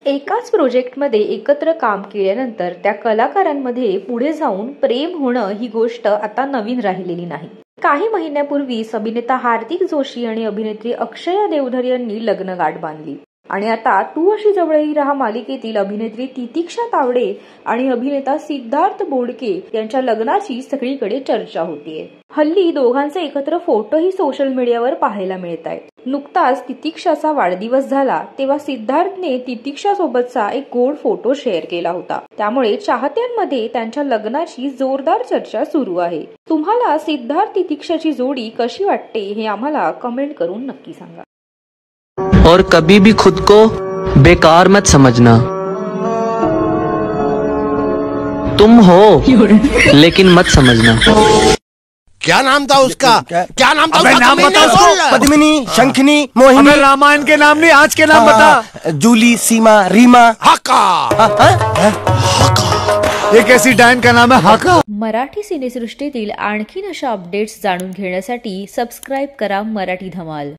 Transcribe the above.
एकाच प्रोजेक्टमध्ये एकत्र काम केल्यानंतर त्या कलाकारांमध्ये पुढे जाऊन प्रेम होणं ही गोष्ट आता नवीन राहिलेली नाही। काही महिन्यापूर्वीच अभिनेता हार्दिक जोशी आणि अभिनेत्री अक्षया देवधर यांनी लग्नगाठ बांधली आणि आता तू अशी जवळही राहा मालिकेतील अभिनेत्री तितिक्षा तावडे आणि अभिनेता सिद्धार्थ बोडके यांच्या लग्नाची सगळीकडे चर्चा होतीये। हल्ली दोघांचे एकत्र फोटोही सोशल मीडियावर पाहायला मिळत आहेत। नुकताच तितिक्षाचा वाढदिवस झाला तेव्हा सिद्धार्थने तितिक्षा सोबतचा एक गोड फोटो शेअर केला होता। त्यामुळे चाहत्यांमध्ये त्यांच्या लग्नाची जोरदार चर्चा सुरू आहे। तुम्हाला सिद्धार्थ तितिक्षाची जोडी कशी वाटते हे आम्हाला कमेंट करून नक्की सांगा। और कभी भी खुद को बेकार मत समझना। तुम हो लेकिन मत समझना। क्या नाम था उसका? क्या नाम था? अबे नाम बता उसको। पद्मिनी, शंखनी, मोहिनी। अबे रामायण के नाम नहीं, आज के नाम बता। जूली, सीमा, रीमा, हाका। एक ऐसी डायन का नाम है हाका। मराठी सिनेसृष्टीतील आणखीन अशा अपडेट्स जाणून घेण्यासाठी सबस्क्राइब करा मराठी धमाल।